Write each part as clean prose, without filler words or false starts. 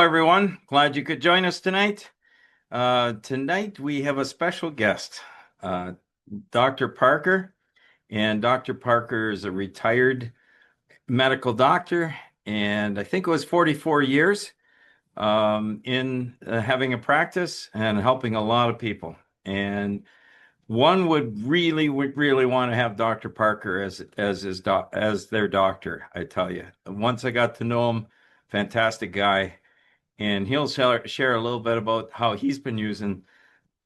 everyone. Glad you could join us tonight. Tonight we have a special guest, Dr. Parker. And Dr. Parker is a retired medical doctor, and I think it was 44 years in having a practice and helping a lot of people. And one would really want to have Dr. Parker as their doctor, I tell you. Once I got to know him, fantastic guy. And he'll share a little bit about how he's been using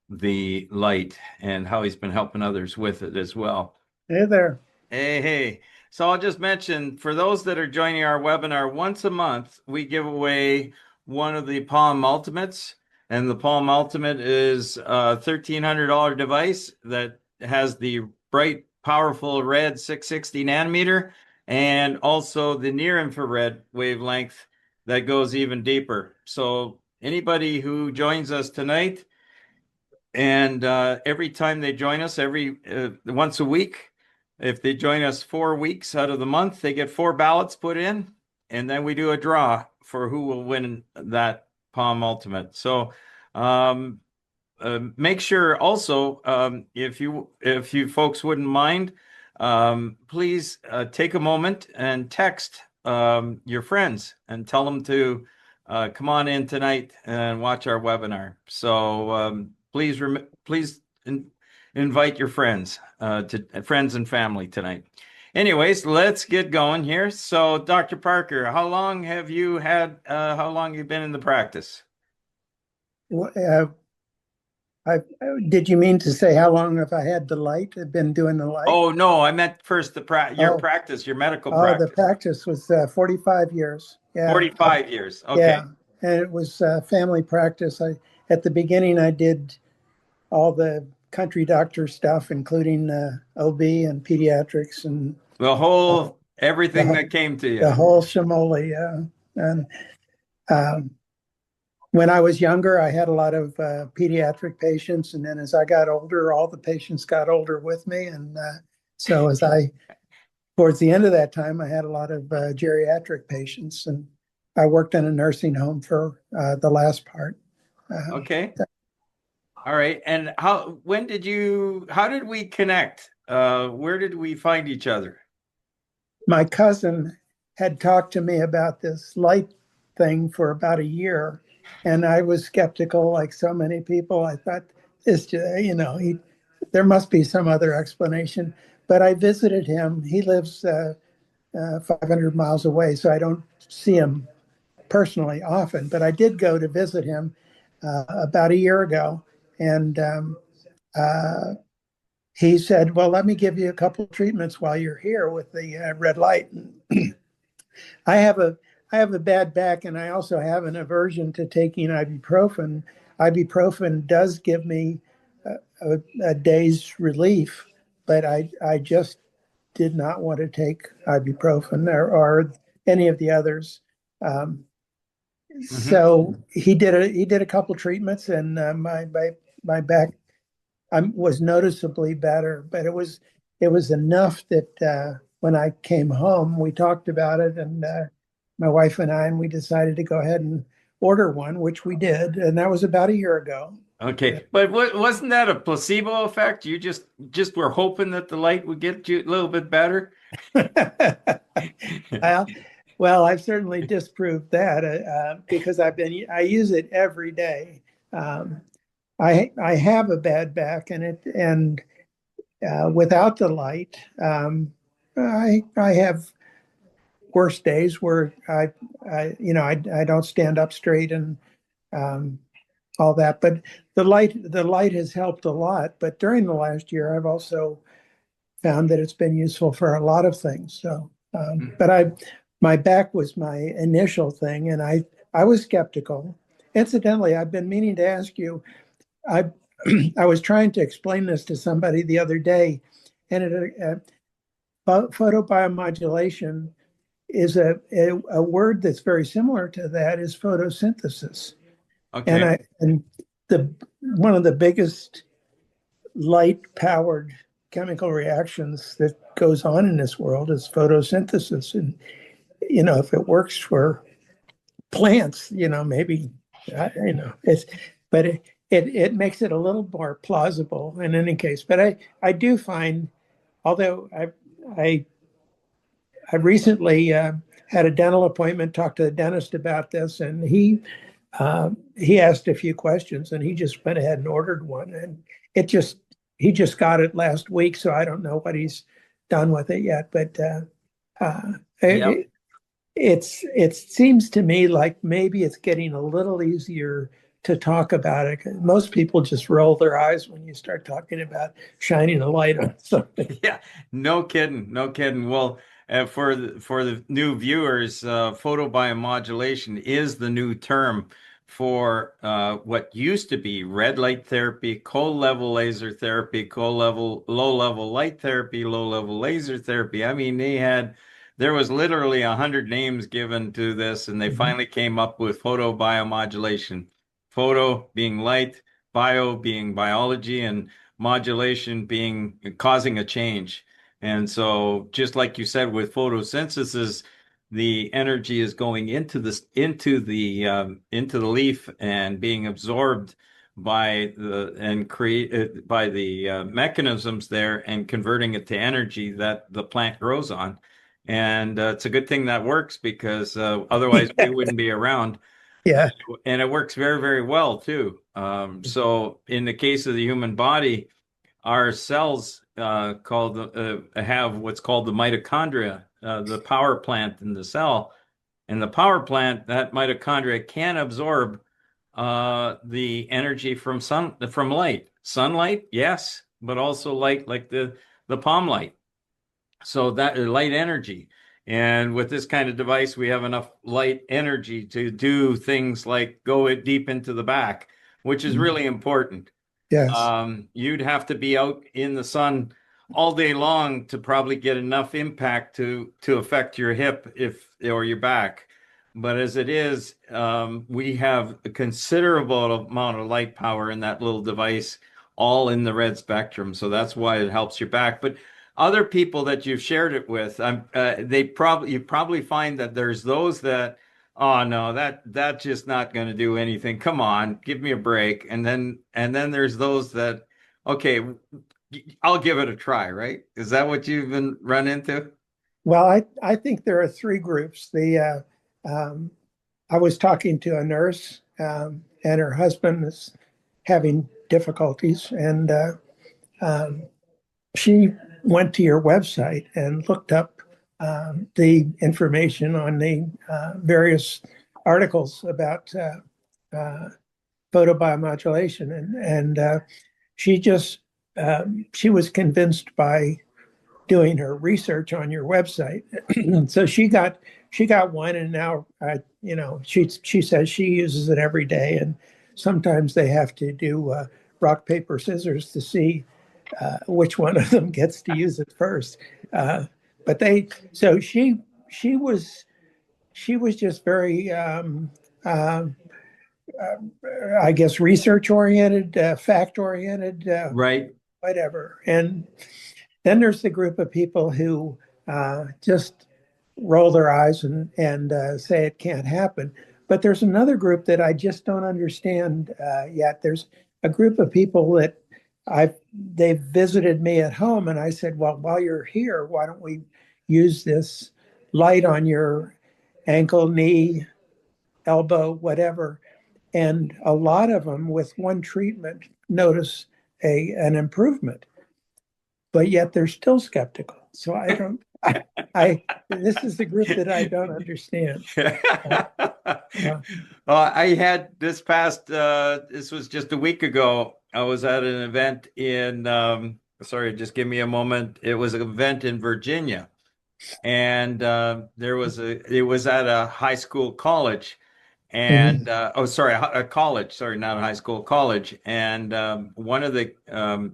the light and how he's been helping others with it as well. Hey there. Hey. So I'll just mention, for those that are joining our webinar, once a month, we give away one of the Palm Ultimates. And the Palm Ultimate is a $1,300 device that has the bright, powerful red 660 nanometer and also the near infrared wavelength that goes even deeper. So anybody who joins us tonight, and every time they join us, once a week, if they join us 4 weeks out of the month, they get 4 ballots put in, and then we do a draw for who will win that Palm Ultimate. So make sure also, if you folks wouldn't mind, please take a moment and text your friends and tell them to come on in tonight and watch our webinar. So please invite your friends friends and family tonight. Anyways, let's get going here. So Dr. Parker, how long have you been in the practice? Did you mean to say how long have I had the light? I've been doing the light? Oh, no, I meant first your practice, your medical practice. The practice was 45 years. Yeah. 45 years. Okay. Yeah, and it was family practice. At the beginning, I did all the country doctor stuff, including OB and pediatrics and everything that came to you. The whole shamoli, yeah. And when I was younger, I had a lot of pediatric patients, and then as I got older, all the patients got older with me, and so towards the end of that time, I had a lot of geriatric patients, and I worked in a nursing home for the last part. Okay. All right. And how did we connect? Where did we find each other? My cousin had talked to me about this light thing for about a year, and I was skeptical, like so many people. I thought, there must be some other explanation. But I visited him. He lives 500 miles away, so I don't see him personally often. But I did go to visit him about a year ago, and he said, well, let me give you a couple of treatments while you're here with the red light. I have a bad back, and I also have an aversion to taking ibuprofen. Ibuprofen does give me a day's relief, but I just did not want to take ibuprofen or any of the others. So he did a couple treatments, and my back was noticeably better. But it was enough that when I came home, we talked about it, and my wife and I, and we decided to go ahead and order one, which we did, and that was about a year ago. Okay, but wasn't that a placebo effect? You just were hoping that the light would get you a little bit better? Well, I've certainly disproved that because I use it every day. I have a bad back, and without the light, I have worse days where I don't stand up straight and all that. But the light has helped a lot. But during the last year, I've also found that it's been useful for a lot of things. So, but my back was my initial thing, and I was skeptical. Incidentally, I've been meaning to ask you. I was trying to explain this to somebody the other day, and photobiomodulation is a word that's very similar to that is photosynthesis. Okay. And one of the biggest light-powered chemical reactions that goes on in this world is photosynthesis. And if it works for plants, maybe, it's, but it makes it a little more plausible in any case. But I do find, although I I recently had a dental appointment, talked to the dentist about this, and he asked a few questions, and he just went ahead and ordered one, and it just he just got it last week, so I don't know what he's done with it yet, but uh, Yep. it, it seems to me like maybe it's getting a little easier to talk about it. Most people just roll their eyes when you start talking about shining a light on something. Yeah, no kidding, no kidding. Well, for the new viewers, photobiomodulation is the new term for what used to be red light therapy, cold level laser therapy, cold level, low level light therapy, low level laser therapy. I mean, there was literally 100 names given to this, and they Mhm. finally came up with photobiomodulation. Photo being light, bio being biology, and modulation being causing a change. And so, just like you said, with photosynthesis, the energy is going into the leaf and being absorbed by the and create by the mechanisms there and converting it to energy that the plant grows on. And it's a good thing that works because otherwise we wouldn't be around. Yeah. And it works very, very well too. So in the case of the human body, our cells called have what's called the mitochondria, the power plant in the cell. And the power plant, that mitochondria can absorb the energy from light. Sunlight, yes, but also light like the palm light. So that light energy. And with this kind of device, we have enough light energy to do things like go deep into the back, which is Mhm. really important. Yes. You'd have to be out in the sun all day long to probably get enough impact to affect your hip if or your back. But as it is, we have a considerable amount of light power in that little device, all in the red spectrum. So that's why it helps your back. But other people that you've shared it with, you probably find that there's those that, oh no, that's just not going to do anything. Come on, give me a break. And then there's those that, okay, I'll give it a try, right? Is that what you've been run into? Well, I think there are three groups. I was talking to a nurse, and her husband is having difficulties, and um, she went to your website and looked up the information on the various articles about uh, photobiomodulation, and she just she was convinced by doing her research on your website. So she got one, and now she says she uses it every day, and sometimes they have to do rock paper scissors to see which one of them gets to use it first. Uh, but they so she was just very uh, I guess research oriented, fact oriented, Right. whatever. And then there's the group of people who just roll their eyes and say it can't happen. But there's another group that I just don't understand yet. There's a group of people that they've visited me at home, and I said, well, while you're here, why don't we use this light on your ankle, knee, elbow, whatever? And a lot of them, with one treatment, notice an improvement, but yet they're still skeptical. So I don't. This is the group that I don't understand. Uh, uh, I had this was just a week ago. I was at an event sorry, just give me a moment. It was an event in Virginia, and it was at a high school college. And mhm, oh, sorry, a college, sorry, not a high school, college. And one of the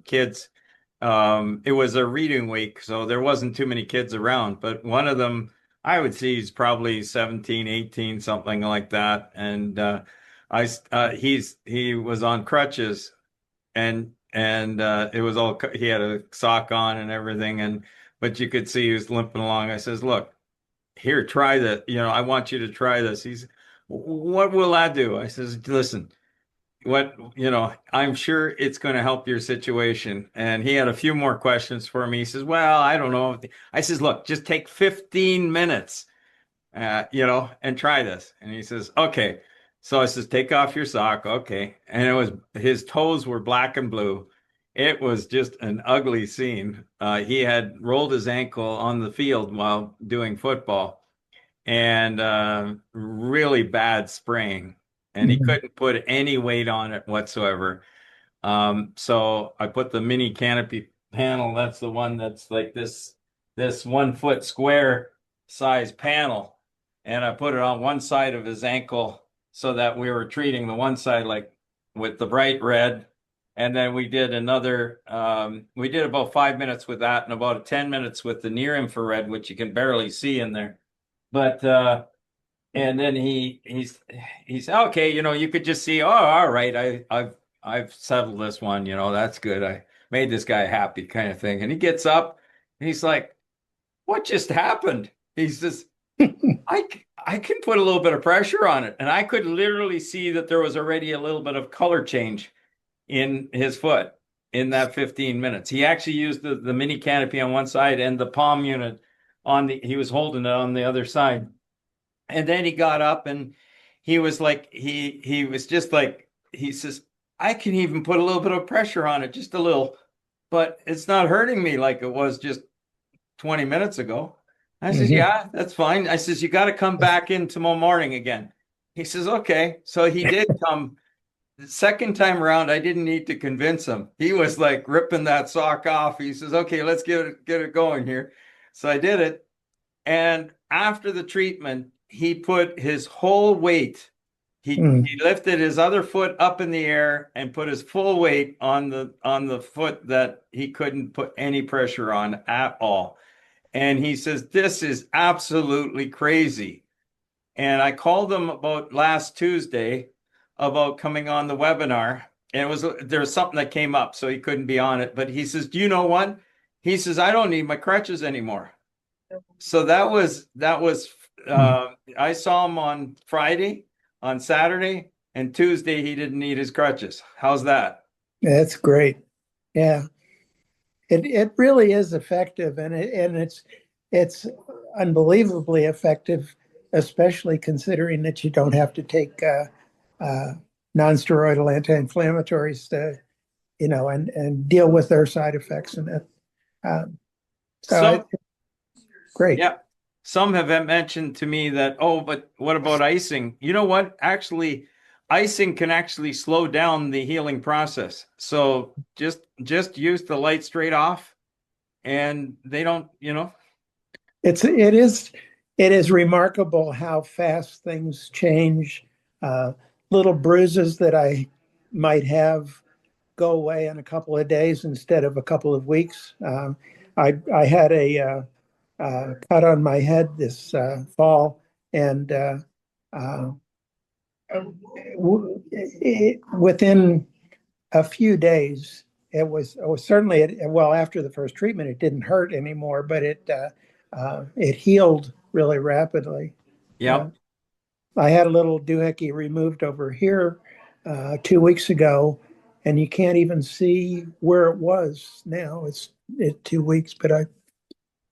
kids, it was a reading week, so there wasn't too many kids around, but one of them, I would see he's probably 17, 18, something like that. And he was on crutches, and it was all, he had a sock on and everything. But you could see he was limping along. I says, look, here, try that. I want you to try this. what will that do? I says, listen, I'm sure it's going to help your situation. And he had a few more questions for me. He says, well, I don't know. I says, look, just take 15 minutes, and try this. And he says, okay. So I says, take off your sock. Okay. And his toes were black and blue. It was just an ugly scene. He had rolled his ankle on the field while doing football and really bad spraying. And he Mhm. couldn't put any weight on it whatsoever. So I put the mini canopy panel. That's the one that's like this 1 foot square size panel, and I put it on one side of his ankle so that we were treating the one side like with the bright red, and then we did another. We did about 5 minutes with that, and about 10 minutes with the near infrared, which you can barely see in there. But and then he's okay, you could just see, oh, all right, I've settled this one, that's good. I made this guy happy kind of thing. And he gets up and he's like, what just happened? He says, I can put a little bit of pressure on it. And I could literally see that there was already a little bit of color change in his foot in that 15 minutes. He actually used the mini canopy on one side and the palm unit he was holding it on the other side. And then he got up and he was like, he was just like, he says, I can even put a little bit of pressure on it, just a little, but it's not hurting me like it was just 20 minutes ago. I says, Mhm. yeah, that's fine. I says, you got to come back in tomorrow morning again. He says, okay. So he did come. The second time around, I didn't need to convince him. He was like ripping that sock off. He says, okay, let's get it going here. So I did it. And after the treatment, he put his whole weight. Mm. He lifted his other foot up in the air and put his full weight on the foot that he couldn't put any pressure on at all. And he says, this is absolutely crazy. And I called him about last Tuesday about coming on the webinar. And there was something that came up, so he couldn't be on it. But he says, do you know what? He says, I don't need my crutches anymore. So that was Mm. I saw him on Friday, on Saturday, and Tuesday he didn't need his crutches. How's that? That's great. Yeah. It really is effective, and it's unbelievably effective, especially considering that you don't have to take uh, non-steroidal anti-inflammatories to, and deal with their side effects and it. Um, so Some it's great. Yeah, some have mentioned to me that, oh, but what about icing? You know what? Actually, icing can actually slow down the healing process. So just use the light straight off and they don't, It is remarkable how fast things change. Uh, Little bruises that I might have go away in a couple of days instead of a couple of weeks. I had a cut on my head this fall, and uh, within a few days, it was certainly well after the first treatment, it didn't hurt anymore, but it healed really rapidly. Uh, yep. I had a little doohickey removed over here 2 weeks ago, and you can't even see where it was now. It's 2 weeks, but I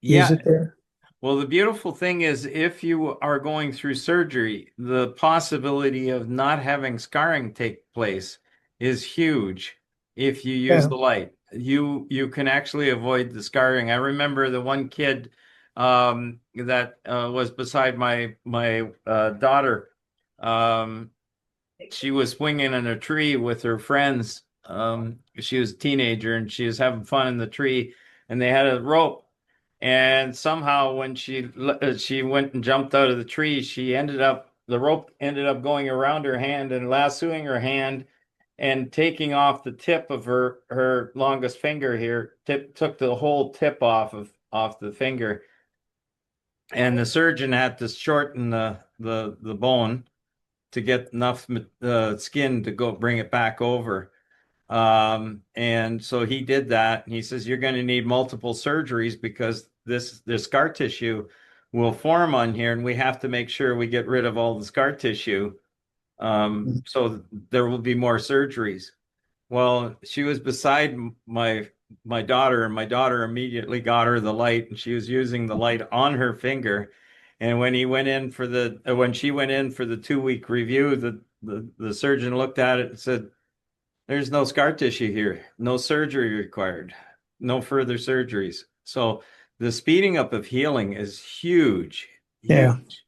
use Yeah. it there. Well, the beautiful thing is if you are going through surgery, the possibility of not having scarring take place is huge if you use Yeah. the light. You can actually avoid the scarring. I remember the one kid that was beside my daughter. Um, she was swinging in a tree with her friends. She was a teenager and she was having fun in the tree, and they had a rope. And somehow, when she went and jumped out of the tree, the rope ended up going around her hand and lassoing her hand and taking off the tip of her longest finger here. Took the whole tip off the finger, and the surgeon had to shorten the bone to get enough skin to go bring it back over. And so he did that. And he says, you're going to need multiple surgeries because this scar tissue will form on here, and we have to make sure we get rid of all the scar tissue. So there will be more surgeries. Well, she was beside my daughter, and my daughter immediately got her the light, and she was using the light on her finger. And when he went in for the when she went in for the 2 week review, the surgeon looked at it and said, "There's no scar tissue here, no surgery required, no further surgeries." So the speeding up of healing is huge, Yeah. huge.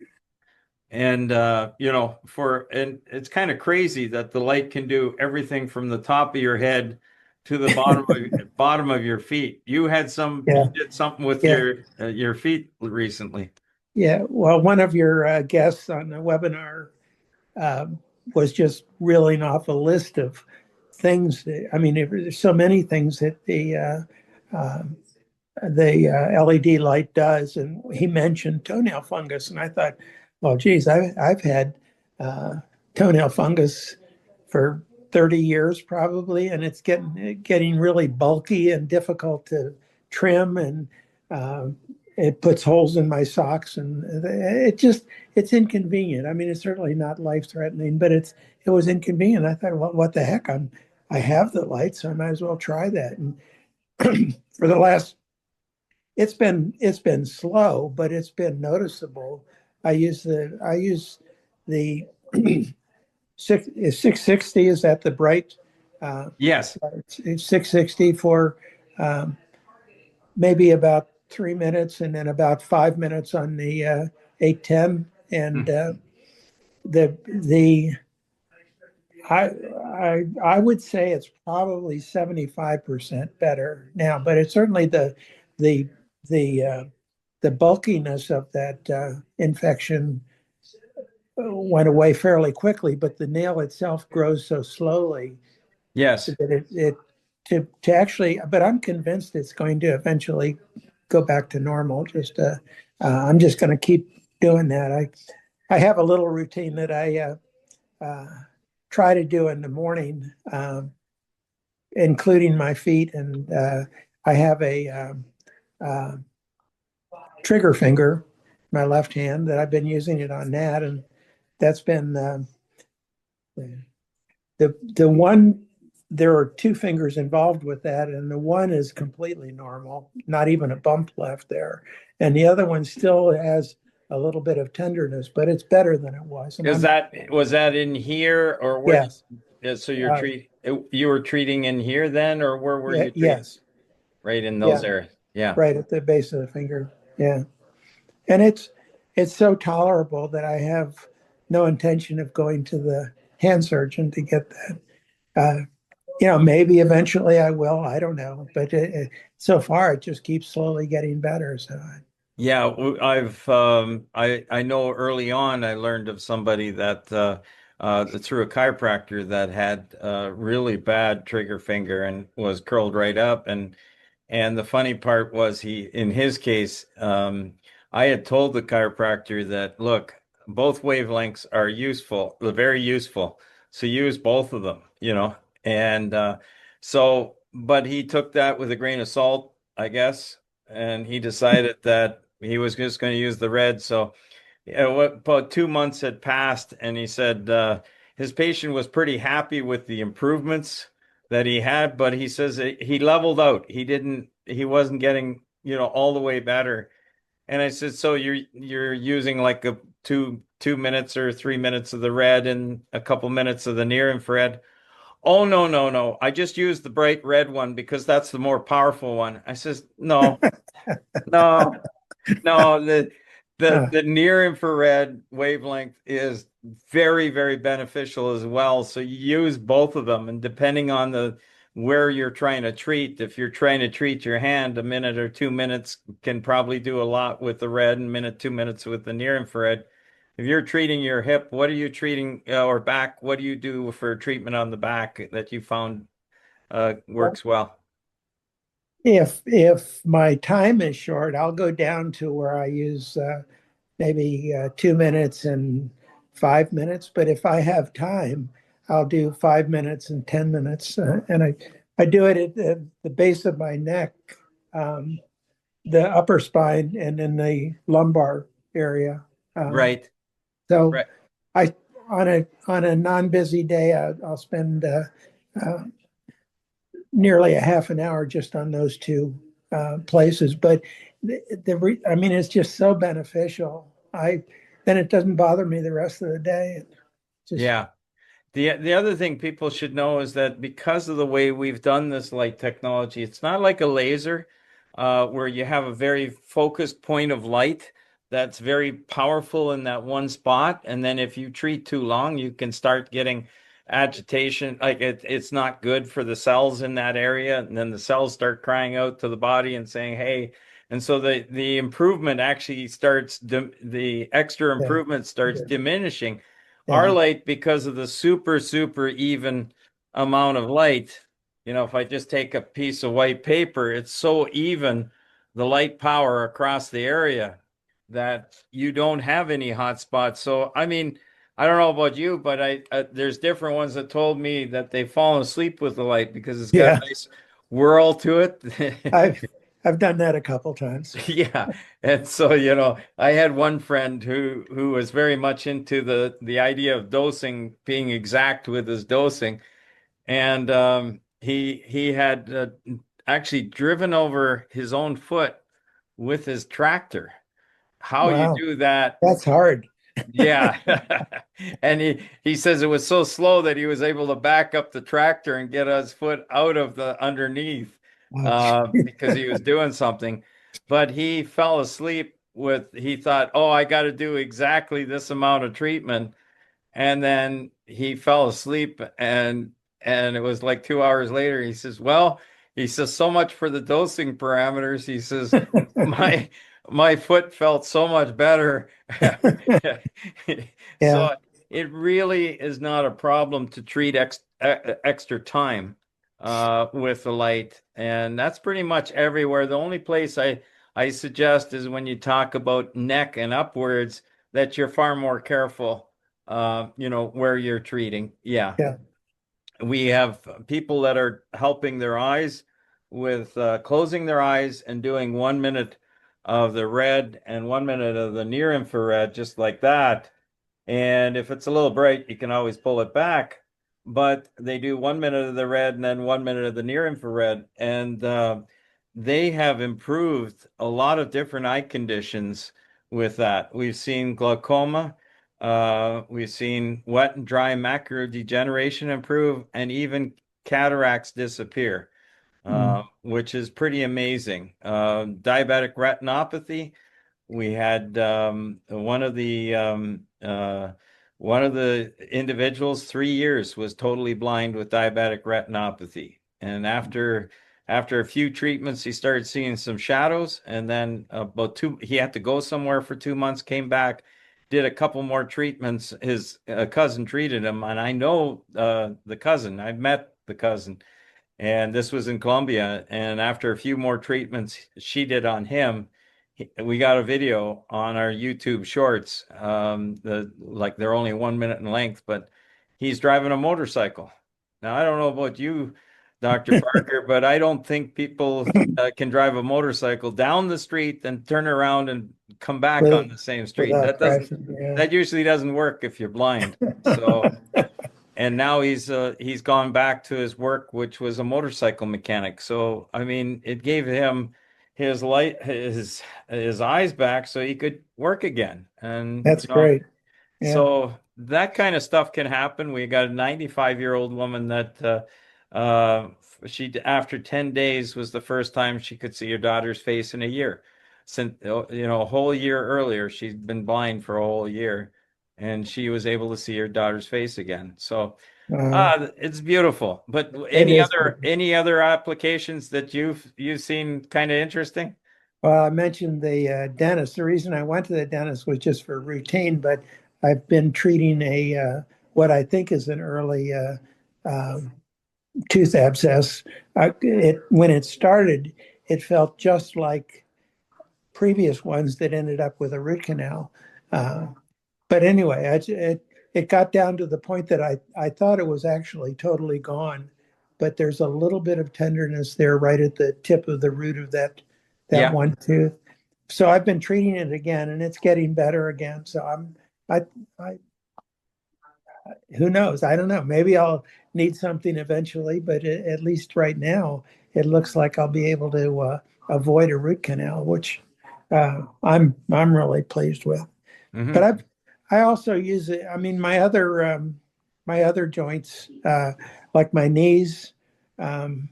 And and it's kind of crazy that the light can do everything from the top of your head to the bottom of your feet. You Yeah. did something with Yeah. your feet recently. Yeah. Well, one of your guests on the webinar um, was just reeling off a list of things. I mean, there's so many things that the LED light does, and he mentioned toenail fungus, and I thought, well, geez, I've had uh, toenail fungus for 30 years probably, and it's getting really bulky and difficult to trim, and uh, it puts holes in my socks, and it's inconvenient. I mean, it's certainly not life-threatening, but it was inconvenient. I thought, well, what the heck? I have the light, so I might as well try that. And for the last it's been slow, but it's been noticeable. I use the 660. Is that the bright? Yes. It's 660 for um, maybe about 3 minutes, and then about 5 minutes on the 810. And the I would say it's probably 75% better now, but it's certainly the the the bulkiness of that infection went away fairly quickly, but the nail itself grows so slowly Yes. that it to actually. But I'm convinced it's going to eventually go back to normal. I'm just going to keep doing that. I have a little routine that I uh, try to do in the morning, including my feet, and I have a uh, trigger finger, my left hand, that I've been using it on that, and that's been the one. There are two fingers involved with that, and the one is completely normal, not even a bump left there, and the other one still has a little bit of tenderness, but it's better than it was. And Is that was that in here, or where yes, so uh, you were treating in here then, or where were yeah, you treating? yes, Right in yeah, those areas. Yeah. right at the base of the finger. Yeah, and it's so tolerable that I have no intention of going to the hand surgeon to get that. Uh, maybe eventually I will. I don't know, but so far it just keeps slowly getting better. So Yeah, I know early on I learned of somebody that through a chiropractor that had really bad trigger finger and was curled right up. And the funny part was in his case, I had told the chiropractor that, look, both wavelengths are useful, they're very useful. So use both of them, And but he took that with a grain of salt, I guess, and he decided that he was just going to use the red. So about 2 months had passed, and he said his patient was pretty happy with the improvements that he had, but he says he leveled out. He wasn't getting, all the way better. And I said, so you're using like a 2 minutes or 3 minutes of the red and a couple minutes of the near infrared. Oh, no, no, no. I just used the bright red one because that's the more powerful one. I says, no, no. No, uh, the near infrared wavelength is very, very beneficial as well. So you use both of them, and depending on the where you're trying to treat, if you're trying to treat your hand, a minute or 2 minutes can probably do a lot with the red, and minute, 2 minutes with the near infrared. If you're treating your hip, what are you treating, or back? What do you do for treatment on the back that you found works well? if my time is short, I'll go down to where I use maybe 2 minutes and 5 minutes. But if I have time, I'll do 5 minutes and 10 minutes, and I do it at the base of my neck, um, the upper spine, and then the lumbar. area. Um, Right. so Right. I on a non-busy day, I'll spend uh, nearly a half an hour just on those two places. But I mean, it's just so beneficial. Then it doesn't bother me the rest of the day. Just Yeah. The other thing people should know is that because of the way we've done this light technology, it's not like a laser where you have a very focused point of light that's very powerful in that one spot. And then if you treat too long, you can start getting agitation. Like it's not good for the cells in that area. And then the cells start crying out to the body and saying, hey. And so the improvement actually starts, the extra yeah, improvement starts diminishing. Our yeah, light, because of the super even amount of light, if I just take a piece of white paper, it's so even, the light power across the area, that you don't have any hot spots. So, I mean, I don't know about you, but there's different ones that told me that they've fallen asleep with the light because it's got a yeah. nice whirl to it. I've I've done that a couple times. Yeah. And so, I had one friend who was very much into the idea of dosing, being exact with his dosing. And he had actually driven over his own foot with his tractor. How you Wow, do that? that's hard. Yeah. And he says it was so slow that he was able to back up the tractor and get his foot out of the underneath Wow. because he was doing something. But he fell asleep he thought, oh, I got to do exactly this amount of treatment. And then he fell asleep and it was like 2 hours later. He says, well, he says, so much for the dosing parameters. He says, my my foot felt so much better. Yeah, So it really is not a problem to treat extra time with the light. And that's pretty much everywhere. The only place I suggest is when you talk about neck and upwards, that you're far more careful where you're treating. Yeah. yeah. We have people that are helping their eyes with closing their eyes and doing 1 minute of the red and 1 minute of the near infrared, just like that. And if it's a little bright, you can always pull it back. But they do 1 minute of the red and then 1 minute of the near infrared. And they have improved a lot of different eye conditions with that. We've seen glaucoma, we've seen wet and dry macular degeneration improve, and even cataracts disappear, Mm. which is pretty amazing. Diabetic retinopathy, we had one of the individuals, 3 years, was totally blind with diabetic retinopathy. And after a few treatments, he started seeing some shadows. And then he had to go somewhere for 2 months, came back, did a couple more treatments. His cousin treated him, and I know the cousin. I met the cousin, and this was in Colombia. And after a few more treatments she did on him, we got a video on our YouTube shorts. They're only 1 minute in length, but he's driving a motorcycle. Now, I don't know about you, Dr. Parker, but I don't think people can drive a motorcycle down the street, then turn around and come back on With, the same street. without crashing. Yeah. That usually doesn't work if you're blind. So, and now he's gone back to his work, which was a motorcycle mechanic. So I mean, it gave him his eyes back so he could work again. And That's great. Yeah. so that kind of stuff can happen. We got a 95-year-old woman that she after 10 days was the first time she could see her daughter's face in a year. Since a whole year earlier, she'd been blind for a whole year, and she was able to see her daughter's face again. So Uh, it's beautiful. But it any is. other applications that you've seen kind of interesting? Well, I mentioned the dentist. The reason I went to the dentist was just for routine, but I've been treating a what I think is an early um, tooth abscess. When it started, it felt just like previous ones that ended up with a root canal. Uh, but anyway, it got down to the point that I thought it was actually totally gone, but there's a little bit of tenderness there right at the tip of the root of that Yeah. one tooth. so I've been treating it again, and it's getting better again. So I, I, who knows? I don't know. Maybe I'll need something eventually, but at least right now, it looks like I'll be able to avoid a root canal, which I'm really pleased with. But Hmm. I also use it. I mean, my other joints, like my knees, um,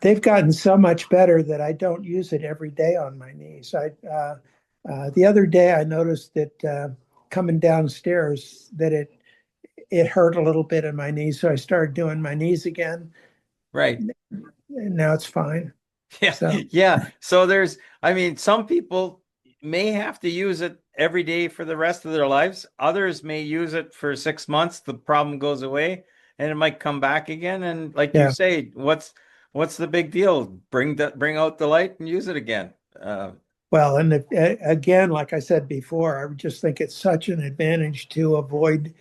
they've gotten so much better that I don't use it every day on my knees. The other day I noticed that coming downstairs that it hurt a little bit in my knees, so I started doing my knees again, Right. and now it's fine. Yeah. So Yeah. So I mean, some people may have to use it every day for the rest of their lives. Others may use it for 6 months. The problem goes away and it might come back again. And like you yeah, say, what's the big deal? Bring out the light and use it again. well, and again, like I said before, I just think it's such an advantage to avoid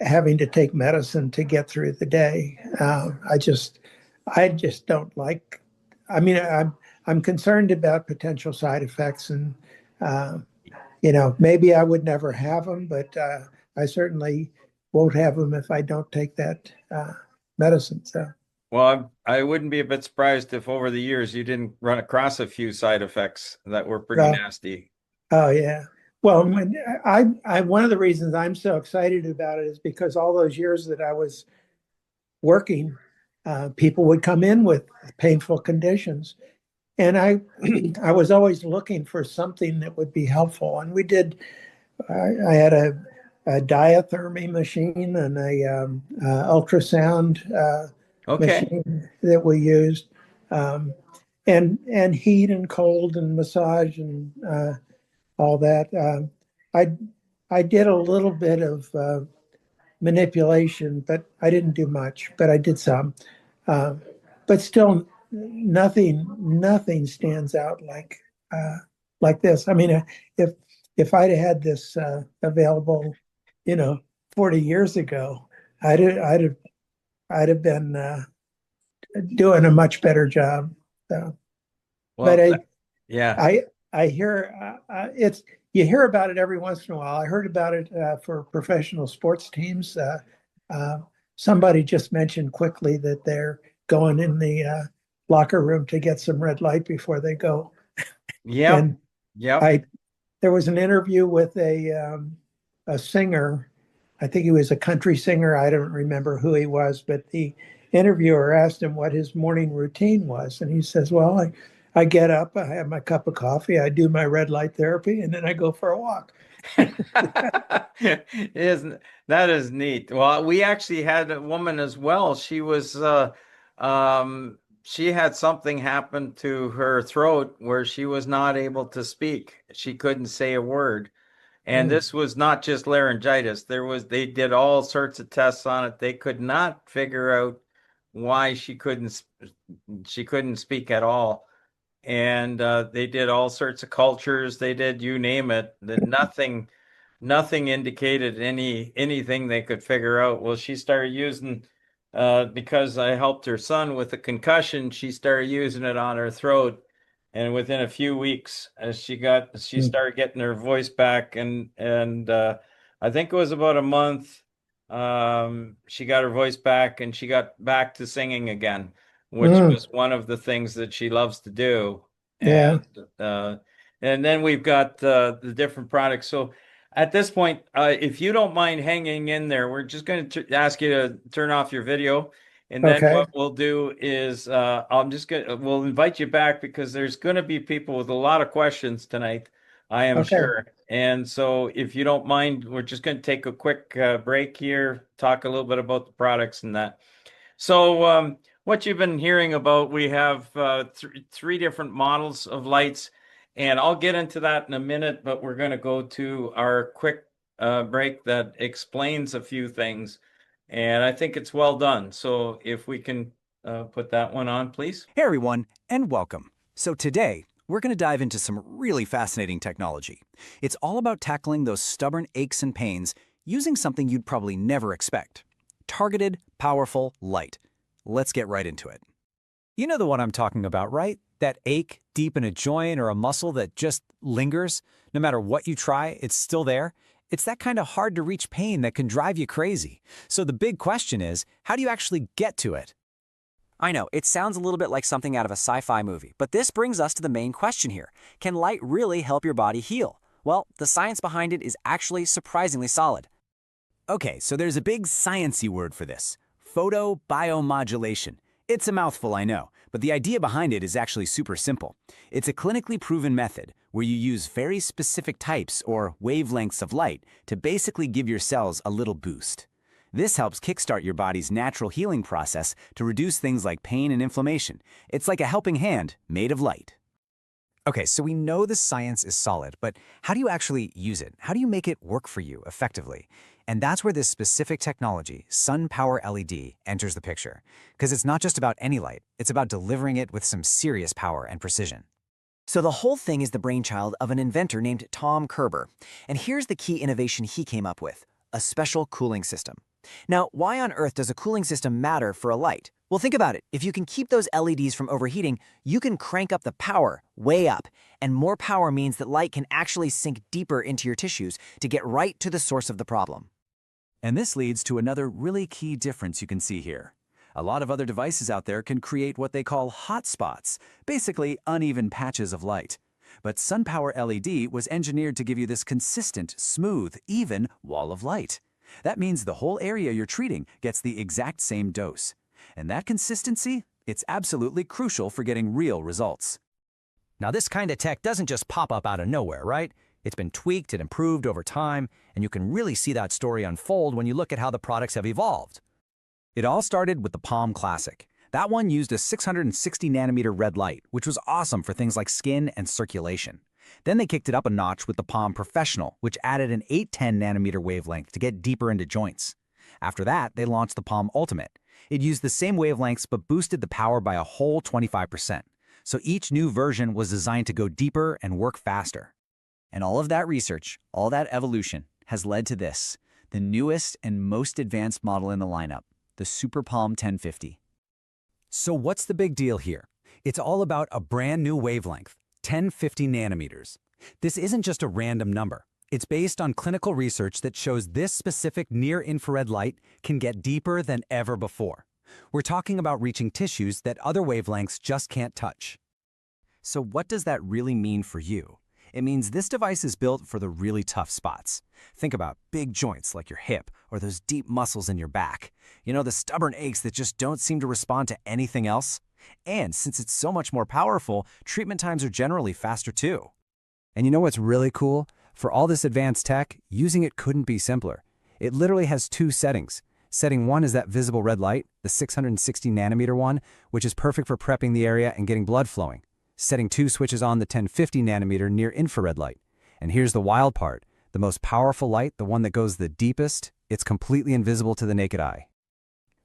having to take medicine to get through the day. I just don't like. I mean, I'm concerned about potential side effects, and uh, maybe I would never have them, but I certainly won't have them if I don't take that medicine. So, Well, I wouldn't be a bit surprised if over the years you didn't run across a few side effects that were pretty uh, nasty. oh yeah. Well, one of the reasons I'm so excited about it is because all those years that I was working, people would come in with painful conditions, and I was always looking for something that would be helpful. And we did. I had a diathermy machine and a ultrasound Okay. machine that we used, um, and heat and cold and massage and all that. I I did a little bit of manipulation, but I didn't do much. But I did some. Uh, but still, nothing stands out uh, like this. I mean, if if I'd had this available, you know, 40 years ago, I'd have been doing a much better job. So, but Well, yeah. I hear it's you hear about it every once in a while. I heard about it for professional sports teams. Uh, Somebody just mentioned quickly that they're going in the locker room to get some red light before they go. Yep. And Yep. I there was an interview with a singer. I think he was a country singer. I don't remember who he was, but the interviewer asked him what his morning routine was, and he says, "Well, I get up, I have my cup of coffee, I do my red light therapy, and then I go for a walk." Isn't that is neat. Well, we actually had a woman as well. She had something happen to her throat where she was not able to speak. She couldn't say a word. And Mm, this was not just laryngitis. They did all sorts of tests on it. They could not figure out why she couldn't speak at all. And they did all sorts of cultures. They did you name it. That nothing indicated anything they could figure out. Well, she started using because I helped her son with a concussion. She started using it on her throat, and within a few weeks, she mm, started getting her voice back, and I think it was about a month. She got her voice back, and she got back to singing again, which mm, was one of the things that she loves to do. yeah. Uh, and then we've got the different products. So at this point, if you don't mind hanging in there, we're just going to ask you to turn off your video. And then Okay. what we'll do is we'll invite you back because there's going to be people with a lot of questions tonight, I am Okay. sure. And so if you don't mind, we're just going to take a quick break here, talk a little bit about the products and that. So, what you've been hearing about, we have three different models of lights, and I'll get into that in a minute, but we're going to go to our quick break that explains a few things, and I think it's well done. So, if we can put that one on, please. Hey everyone, and welcome. So today, we're going to dive into some really fascinating technology. It's all about tackling those stubborn aches and pains using something you'd probably never expect. Targeted, powerful light. Let's get right into it. You know the one I'm talking about, right? That ache deep in a joint or a muscle that just lingers, no matter what you try, it's still there. It's that kind of hard-to-reach pain that can drive you crazy. So the big question is, how do you actually get to it? I know, it sounds a little bit like something out of a sci-fi movie, but this brings us to the main question here. Can light really help your body heal? Well, the science behind it is actually surprisingly solid. Okay, so there's a big science-y word for this: photobiomodulation. It's a mouthful, I know, but the idea behind it is actually super simple. It's a clinically proven method where you use very specific types or wavelengths of light to basically give your cells a little boost. This helps kickstart your body's natural healing process to reduce things like pain and inflammation. It's like a helping hand made of light. Okay, so we know the science is solid, but how do you actually use it? How do you make it work for you effectively? And that's where this specific technology, SunPowerLED, enters the picture. Because it's not just about any light, it's about delivering it with some serious power and precision. So the whole thing is the brainchild of an inventor named Tom Kerber. And here's the key innovation he came up with: a special cooling system. Now, why on earth does a cooling system matter for a light? Well, think about it. If you can keep those LEDs from overheating, you can crank up the power way up. And more power means that light can actually sink deeper into your tissues to get right to the source of the problem. And this leads to another really key difference you can see here. A lot of other devices out there can create what they call hotspots, basically uneven patches of light. But SunPowerLED was engineered to give you this consistent, smooth, even wall of light. That means the whole area you're treating gets the exact same dose. And that consistency, it's absolutely crucial for getting real results. Now, this kind of tech doesn't just pop up out of nowhere, right? It's been tweaked and improved over time, and you can really see that story unfold when you look at how the products have evolved. It all started with the Palm Classic. That one used a 660 nanometer red light, which was awesome for things like skin and circulation. Then they kicked it up a notch with the Palm Professional, which added an 810 nanometer wavelength to get deeper into joints. After that, they launched the Palm Ultimate. It used the same wavelengths but boosted the power by a whole 25%. So each new version was designed to go deeper and work faster. And all of that research, all that evolution, has led to this, the newest and most advanced model in the lineup, the Super Palm 1050. So what's the big deal here? It's all about a brand new wavelength, 1050 nanometers. This isn't just a random number. It's based on clinical research that shows this specific near-infrared light can get deeper than ever before. We're talking about reaching tissues that other wavelengths just can't touch. So what does that really mean for you? It means this device is built for the really tough spots. Think about big joints like your hip or those deep muscles in your back. You know, the stubborn aches that just don't seem to respond to anything else? And since it's so much more powerful, treatment times are generally faster too. And you know what's really cool? For all this advanced tech, using it couldn't be simpler. It literally has two settings. Setting 1 is that visible red light, the 660 nanometer one, which is perfect for prepping the area and getting blood flowing. Setting 2 switches on the 1050 nanometer near infrared light. And here's the wild part. The most powerful light, the one that goes the deepest, it's completely invisible to the naked eye.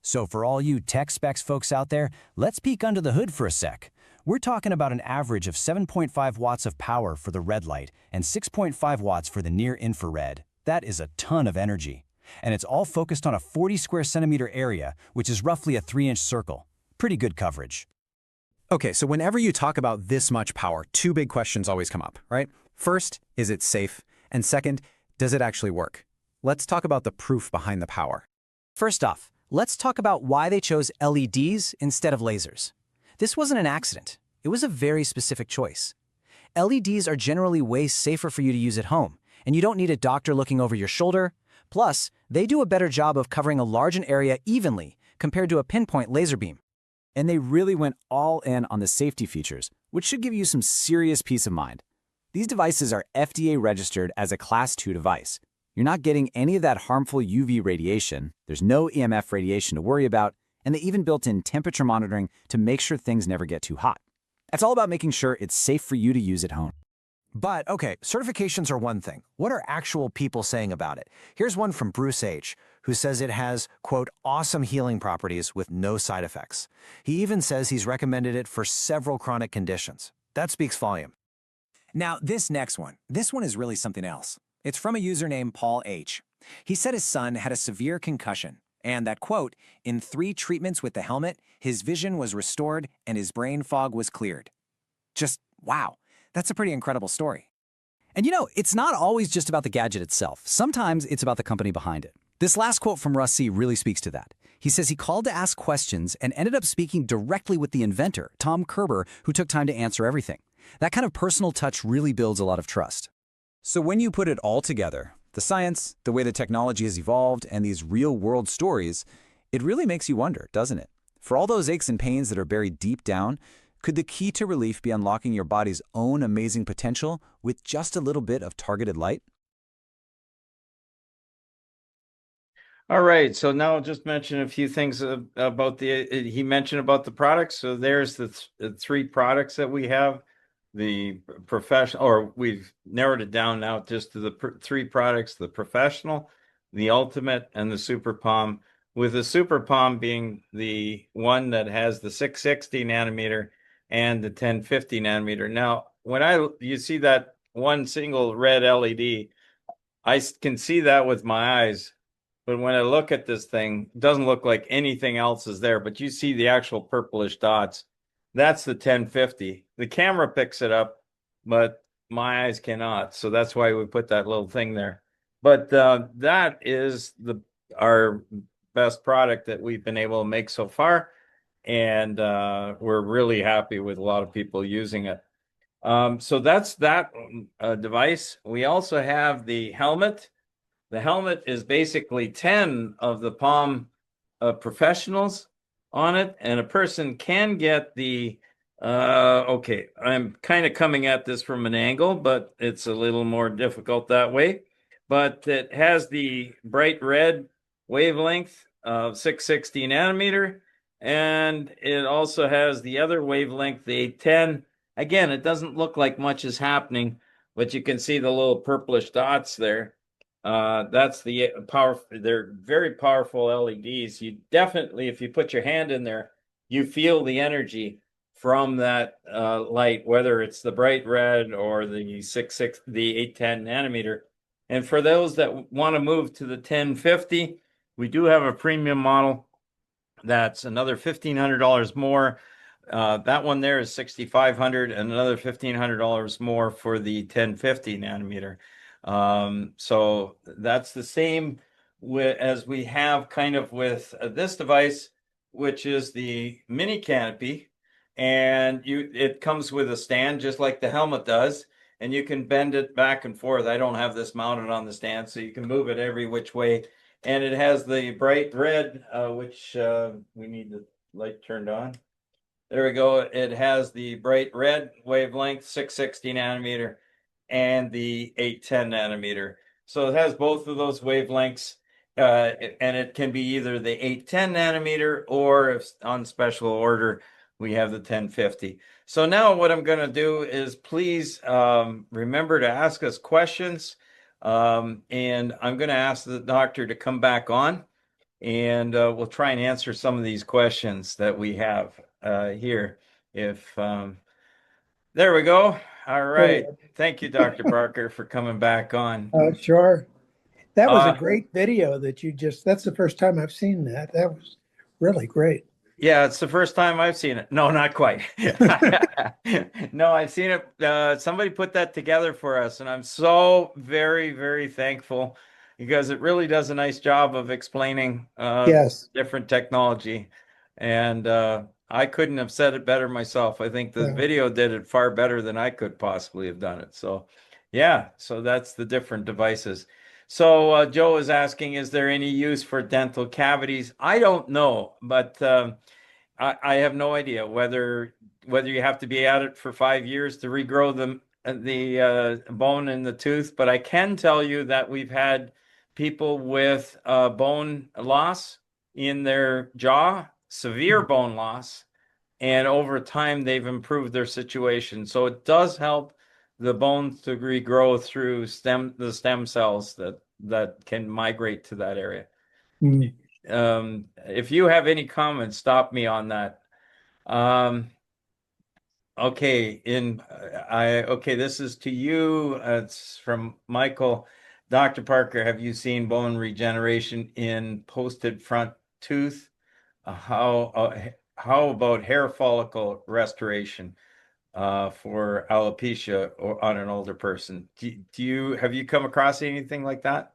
So for all you tech specs folks out there, let's peek under the hood for a sec. We're talking about an average of 7.5 watts of power for the red light and 6.5 watts for the near infrared. That is a ton of energy. And it's all focused on a 40 square centimeter area, which is roughly a 3-inch circle. Pretty good coverage. Okay, so whenever you talk about this much power, two big questions always come up, right? First, is it safe? And second, does it actually work? Let's talk about the proof behind the power. First off, let's talk about why they chose LEDs instead of lasers. This wasn't an accident. It was a very specific choice. LEDs are generally way safer for you to use at home, and you don't need a doctor looking over your shoulder. Plus, they do a better job of covering a large area evenly compared to a pinpoint laser beam. And they really went all in on the safety features, which should give you some serious peace of mind. These devices are FDA registered as a Class 2 device. You're not getting any of that harmful UV radiation, there's no EMF radiation to worry about, and they even built in temperature monitoring to make sure things never get too hot. It's all about making sure it's safe for you to use at home. But okay, certifications are one thing. What are actual people saying about it? Here's one from Bruce H., who says it has, quote, awesome healing properties with no side effects. He even says he's recommended it for several chronic conditions. That speaks volume. Now, this next one. This one is really something else. It's from a user named Paul H. He said his son had a severe concussion, and that, quote, in 3 treatments with the helmet, his vision was restored and his brain fog was cleared. Just wow. That's a pretty incredible story. And it's not always just about the gadget itself. Sometimes it's about the company behind it. This last quote from Russ C. really speaks to that. He says he called to ask questions and ended up speaking directly with the inventor, Tom Kerber, who took time to answer everything. That kind of personal touch really builds a lot of trust. So when you put it all together, the science, the way the technology has evolved, and these real-world stories, it really makes you wonder, doesn't it? For all those aches and pains that are buried deep down, could the key to relief be unlocking your body's own amazing potential with just a little bit of targeted light? All right, so now I'll just mention a few things about he mentioned about the products. So there's the three products that we have. The professional, or we've narrowed it down now just to the three products: the professional, the ultimate, and the super palm, with the super palm being the one that has the 660 nanometer and the 1050 nanometer. Now, you see that one single red LED, I can see that with my eyes, but when I look at this thing, it doesn't look like anything else is there, but you see the actual purplish dots. That's the 1050. The camera picks it up, but my eyes cannot. So that's why we put that little thing there. But that is our best product that we've been able to make so far. And we're really happy with a lot of people using it. So that's that device. We also have the helmet. The helmet is basically 10 of the Palm professionals on it, and a person can get okay, I'm kind of coming at this from an angle, but it's a little more difficult that way. But it has the bright red wavelength of 660 nanometer, and it also has the other wavelength, the 810. Again, it doesn't look like much is happening, but you can see the little purplish dots there. That's the power. They're very powerful LEDs. You definitely, if you put your hand in there, you feel the energy from that light, whether it's the bright red or the 810 nanometer. And for those that want to move to the 1050, we do have a premium model that's another $1,500 more. That one there is $6,500, and another $1,500 more for the 1050 nanometer. So that's the same as we have kind of with this device, which is the mini canopy, and it comes with a stand just like the helmet does, and you can bend it back and forth. I don't have this mounted on the stand, so you can move it every which way. And it has the bright red, which we need the light turned on. There we go. It has the bright red wavelength, 660 nanometer, and the 810 nanometer. So it has both of those wavelengths, and it can be either the 810 nanometer, or if on special order, we have the 1050. So now what I'm going to do is please remember to ask us questions. And I'm going to ask the doctor to come back on, and we'll try and answer some of these questions that we have here. There we go. All right. Thank you, Dr. Barker, for coming back on. Sure. That was a Uh, great video that that's the first time I've seen that. That was really great. Yeah, it's the first time I've seen it. No, not quite. No, I've seen it. Somebody put that together for us, and I'm so very, very thankful, because it really does a nice job of explaining Yes. different technology. And I couldn't have said it better myself. I think the Yeah. video did it far better than I could possibly have done it. So, yeah, so that's the different devices. So Joe is asking, is there any use for dental cavities? I don't know, but I have no idea whether you have to be at it for 5 years to regrow the bone in the tooth. But I can tell you that we've had people with bone loss in their jaw, severe bone loss, and over time they've improved their situation. So it does help the bones to regrow through the stem cells that can migrate to that area. Mm. If you have any comments, stop me on that. Okay, okay, this is to you. It's from Michael. Dr. Parker, have you seen bone regeneration in posted front tooth? How about hair follicle restoration? for alopecia or on an older person. Have you come across anything like that?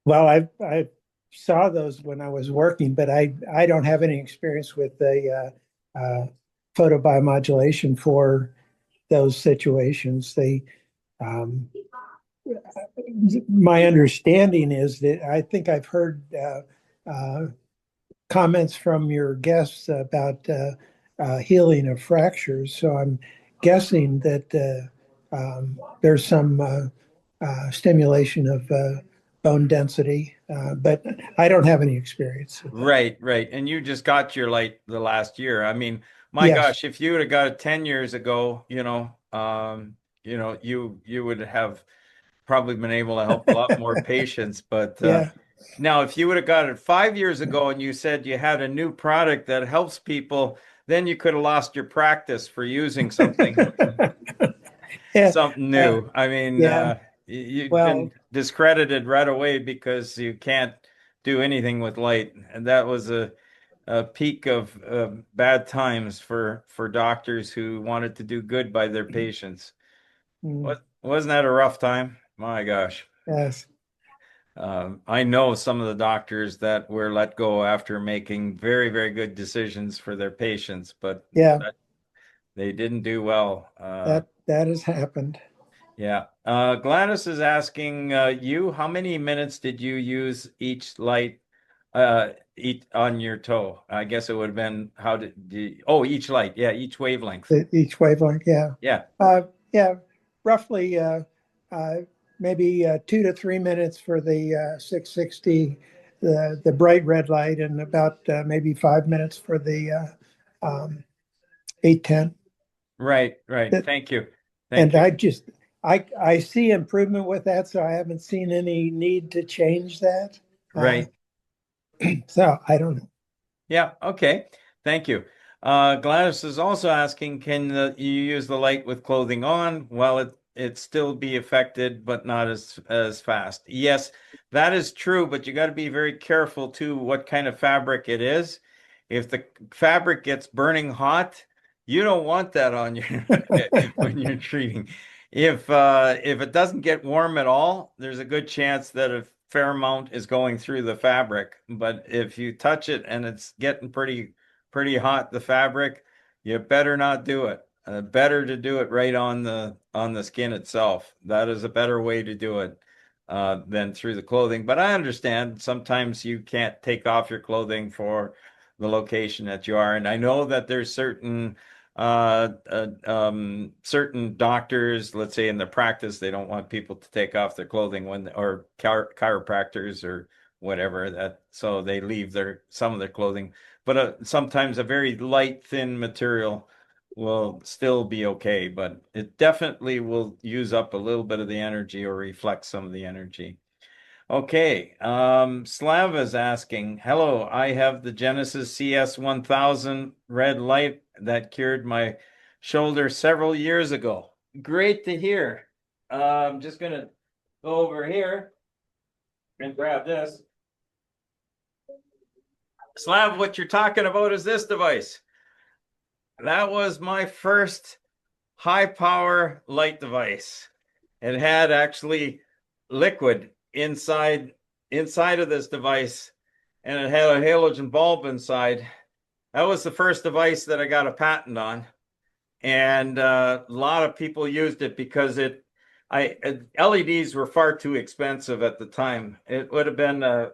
Well, I saw those when I was working, but I don't have any experience with the photobiomodulation for those situations. Um, my understanding is that I think I've heard comments from your guests about healing of fractures. So I'm guessing that there's some stimulation of bone density, but I don't have any experience with that. Right, right. And you just got your light the last year. I mean, my Yes. gosh, if you would have got it 10 years ago, you would have probably been able to help a lot more patients. But Yeah. now, if you would have got it 5 years ago and you said you had a new product that helps people, then you could have lost your practice for using Yeah. something Uh, new. I mean, yeah. you've been Well, discredited right away because you can't do anything with light, and that was a peak of bad times for doctors who wanted to do good by their patients. mm, Wasn't that a rough time? My gosh. yes. I know some of the doctors that were let go after making very, very good decisions for their patients, but Yeah. they didn't do well. That has happened. Yeah. Gladys is asking you, how many minutes did you use each light each on your toe? I guess it would have been each light. Yeah, each wavelength. Each wavelength. Yeah. Yeah. Yeah, roughly uh, maybe 2 to 3 minutes for the 660, the bright red light, and about maybe 5 minutes for the 810. Right, right. That, Thank you. Thank and you. I see improvement with that, so I haven't seen any need to change that. Uh, Right. so I don't know. Yeah, okay. Thank you. Gladys is also asking, can you use the light with clothing on? Well, it still be affected, but not as fast. Yes, that is true, but you got to be very careful too what kind of fabric it is. If the fabric gets burning hot, you don't want that on you when you're treating. If it doesn't get warm at all, there's a good chance that a fair amount is going through the fabric. But if you touch it and it's getting pretty hot, the fabric, you better not do it. Better to do it right on the skin itself. That is a better way to do it than through the clothing. But I understand sometimes you can't take off your clothing for the location that you are. And I know that there's certain doctors, let's say in the practice, they don't want people to take off their clothing or chiropractors or whatever that, so they leave some of their clothing. But sometimes a very light, thin material will still be okay, but it definitely will use up a little bit of the energy or reflect some of the energy. Okay, Slava is asking, hello, I have the Genesis CS 1000 red light that cured my shoulder several years ago. Great to hear. I'm just gonna go over here and grab this. Slav, what you're talking about is this device. That was my first high power light device. It had actually liquid inside of this device, and it had a halogen bulb inside. That was the first device that I got a patent on, and a lot of people used it because LEDs were far too expensive at the time. It would have been a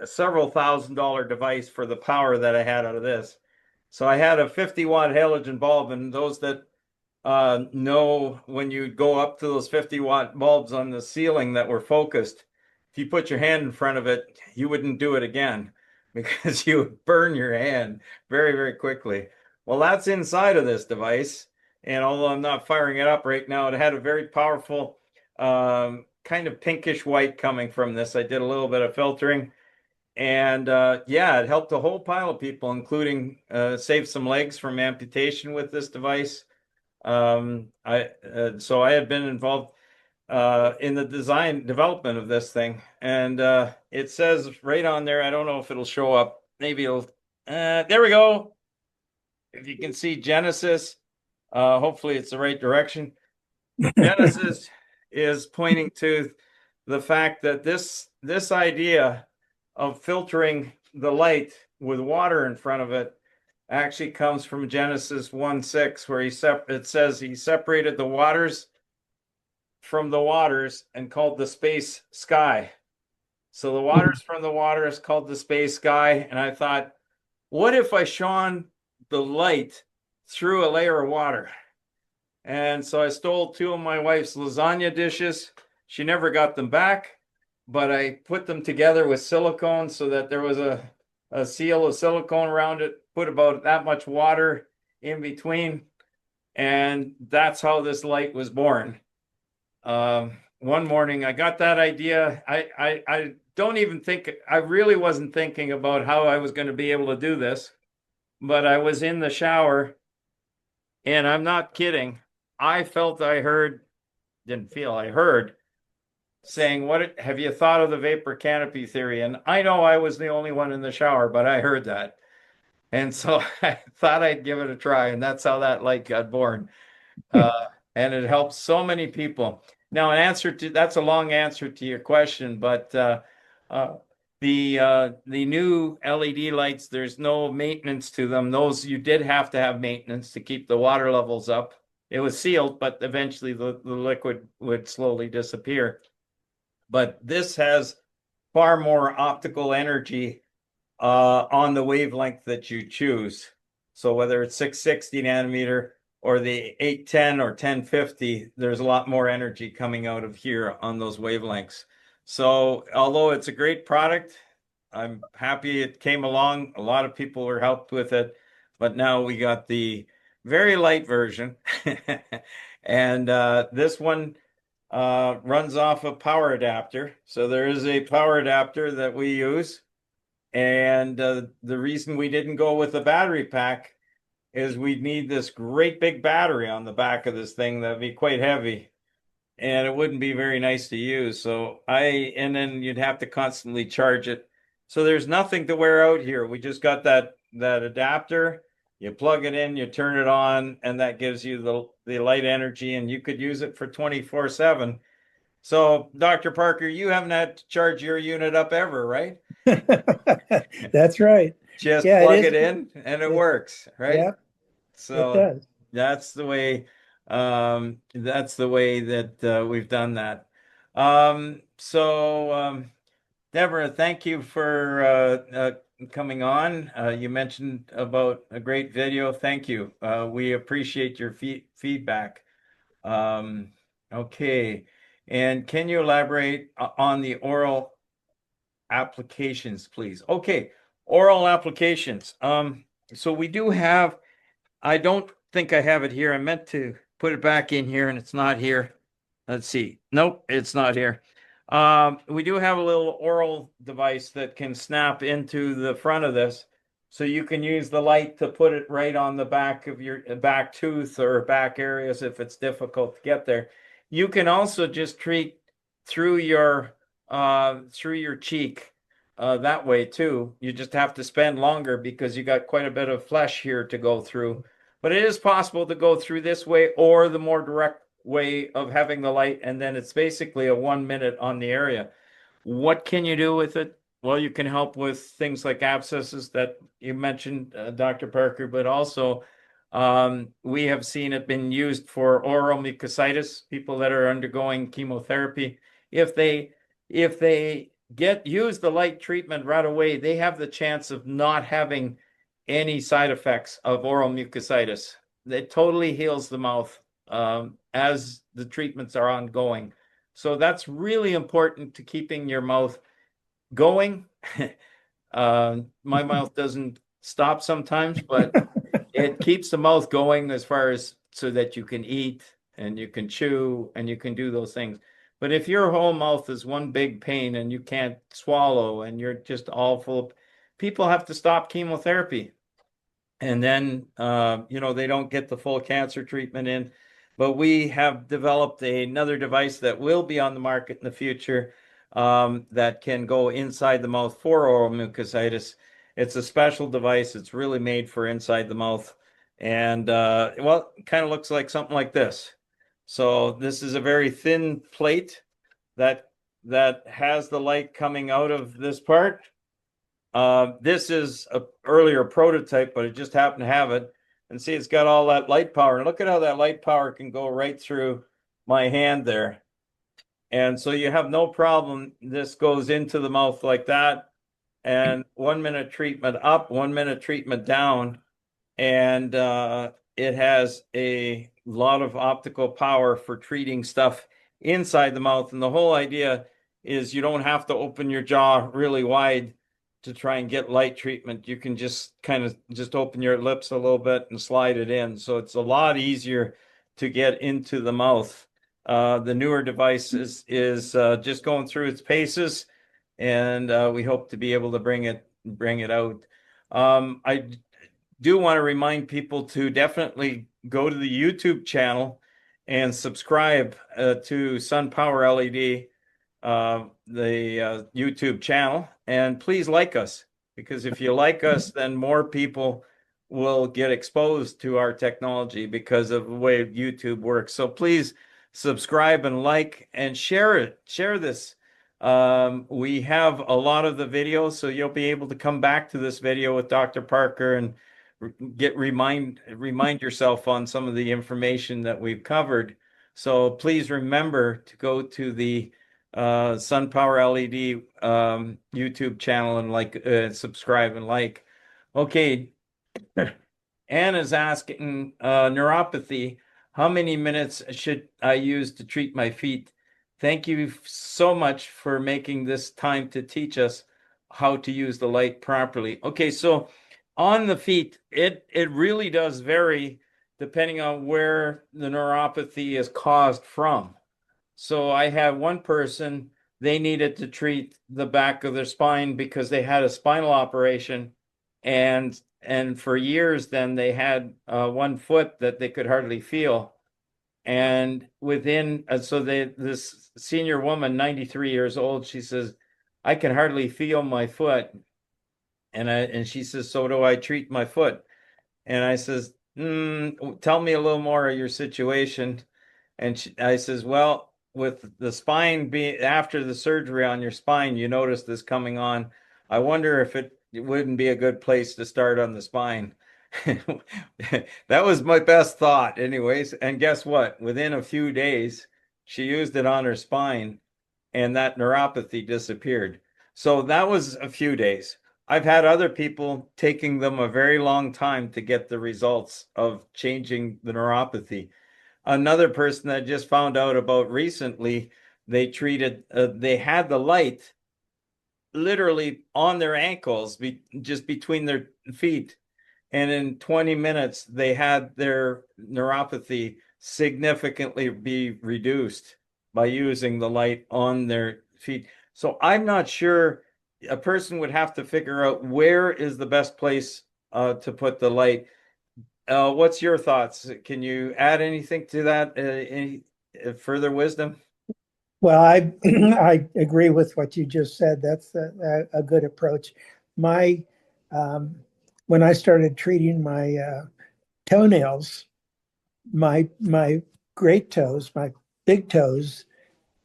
several $1,000 device for the power that I had out of this. So I had a 50-watt halogen bulb, and those that know, when you go up to those 50-watt bulbs on the ceiling that were focused, if you put your hand in front of it, you wouldn't do it again because you would burn your hand very, very quickly. Well, that's inside of this device. And although I'm not firing it up right now, it had a very powerful kind of pinkish white coming from this. I did a little bit of filtering. And yeah, it helped a whole pile of people, including save some legs from amputation with this device. So I had been involved in the development of this thing, and it says right on there. I don't know if it'll show up. Maybe it'll. There we go. If you can see Genesis Hopefully it's the right direction. Genesis is pointing to the fact that this idea of filtering the light with water in front of it actually comes from Genesis 1:6, where it says he separated the waters from the waters and called the space sky. So the waters from the water is called the space sky. And I thought, what if I shone the light through a layer of water? And so I stole two of my wife's lasagna dishes. She never got them back, but I put them together with silicone so that there was a seal of silicone around it, put about that much water in between. And that's how this light was born. One morning I got that idea. I don't even think, I really wasn't thinking about how I was going to be able to do this, but I was in the shower and I'm not kidding. I felt I heard, didn't feel, I heard saying, "What have you thought of the vapor canopy theory?" And I know I was the only one in the shower, but I heard that. And so I thought I'd give it a try. And that's how that light got born. And it helps so many people. Now, that's a long answer to your question, but the new LED lights, there's no maintenance to them. Those you did have to have maintenance to keep the water levels up. It was sealed, but eventually the liquid would slowly disappear. But this has far more optical energy on the wavelength that you choose. So whether it's 660 nanometer or the 810 or 1050, there's a lot more energy coming out of here on those wavelengths. So although it's a great product, I'm happy it came along. A lot of people were helped with it, but now we got the very light version. And this one runs off a power adapter. So there is a power adapter that we use. And the reason we didn't go with the battery pack is we'd need this great big battery on the back of this thing that'd be quite heavy. And it wouldn't be very nice to use. And then you'd have to constantly charge it. So there's nothing to wear out here. We just got that adapter. You plug it in, you turn it on, and that gives you the light energy, and you could use it for 24/7. So, Dr. Parker, you haven't had to charge your unit up ever, right? That's right. Just Yeah, plug it it is. in and it works, right? Yeah, it So does. that's the way that we've done that. Deborah, thank you for coming on. You mentioned about a great video. Thank you. We appreciate your feedback. Okay. And can you elaborate on the oral applications, please? Okay. Oral applications. So we do have, I don't think I have it here. I meant to put it back in here and it's not here. Let's see. Nope, it's not here. We do have a little oral device that can snap into the front of this. So you can use the light to put it right on the back of your back tooth or back areas if it's difficult to get there. You can also just treat through your cheek that way too. You just have to spend longer because you got quite a bit of flesh here to go through. But it is possible to go through this way or the more direct way of having the light, and then it's basically a 1 minute on the area. What can you do with it? Well, you can help with things like abscesses that you mentioned, Dr. Parker, but also we have seen it been used for oral mucositis, people that are undergoing chemotherapy. If they use the light treatment right away, they have the chance of not having any side effects of oral mucositis. It totally heals the mouth as the treatments are ongoing. So that's really important to keeping your mouth going. My mouth doesn't stop sometimes, but it keeps the mouth going as far as so that you can eat and you can chew and you can do those things. But if your whole mouth is one big pain and you can't swallow and you're just all full of, people have to stop chemotherapy. And then, they don't get the full cancer treatment in. But we have developed another device that will be on the market in the future that can go inside the mouth for oral mucositis. It's a special device. It's really made for inside the mouth. And well, it kind of looks like something like this. So this is a very thin plate that has the light coming out of this part. This is a earlier prototype, but it just happened to have it. And see, it's got all that light power. And look at how that light power can go right through my hand there. And so you have no problem. This goes into the mouth like that. And 1 minute treatment up, 1 minute treatment down. And it has a lot of optical power for treating stuff inside the mouth. And the whole idea is you don't have to open your jaw really wide to try and get light treatment. You can just kind of just open your lips a little bit and slide it in. So it's a lot easier to get into the mouth. The newer device is just going through its paces, and we hope to be able to bring it out. I do want to remind people to definitely go to the YouTube channel and subscribe to SunPowerLED, the YouTube channel, and please like us, because if you like us, then more people will get exposed to our technology because of the way YouTube works. So please subscribe and like and share it. Share this. We have a lot of the videos, so you'll be able to come back to this video with Dr. Parker and remind yourself on some of the information that we've covered. So please remember to go to the SunPowerLED YouTube channel and subscribe and like. Okay, Anna's asking neuropathy. How many minutes should I use to treat my feet? Thank you so much for making this time to teach us how to use the light properly. Okay, so on the feet, it really does vary depending on where the neuropathy is caused from. So I had one person, they needed to treat the back of their spine because they had a spinal operation, and for years then they had one foot that they could hardly feel. And within so this senior woman, 93 years old, she says, I can hardly feel my foot. And she says, so do I treat my foot? And I says, tell me a little more of your situation. And I says, well, with the spine being after the surgery on your spine, you notice this coming on. I wonder if it wouldn't be a good place to start on the spine. That was my best thought, anyways. And guess what? Within a few days, she used it on her spine, and that neuropathy disappeared. So that was a few days. I've had other people taking them a very long time to get the results of changing the neuropathy. Another person that I just found out about recently, they had the light literally on their ankles, just between their feet. And in 20 minutes, they had their neuropathy significantly be reduced by using the light on their feet. So I'm not sure. A person would have to figure out where is the best place to put the light. What's your thoughts? Can you add anything to that? Any further wisdom? Well, I I agree with what you just said. That's a good approach. My when I started treating my toenails, my great toes, my big toes,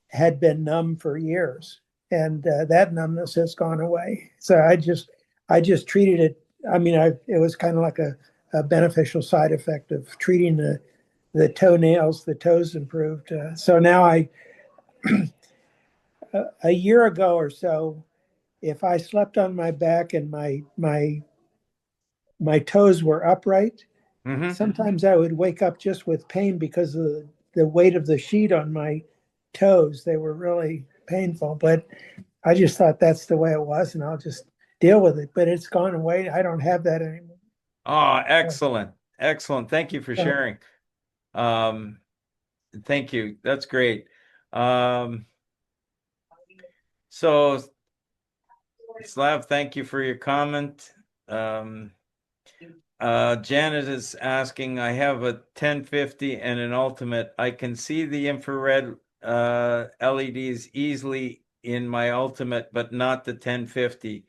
had been numb for years, and that numbness has gone away. So I just treated it. I mean, it was kind of like a beneficial side effect of treating the toenails. The toes improved. So now a year ago or so, if I slept on my back and my toes were upright, Mm-hmm. sometimes I would wake up just with pain because of the weight of the sheet on my toes. They were really painful, but I just thought that's the way it was, and I'll just deal with it. But it's gone away. I don't have that anymore. Oh, excellent. Excellent. Thank you for So, sharing. Um, thank you. That's great. Um, so Slav, thank you for your comment. Um, Janet is asking, I have a 1050 and an Ultimate. I can see the infrared LEDs easily in my Ultimate, but not the 1050.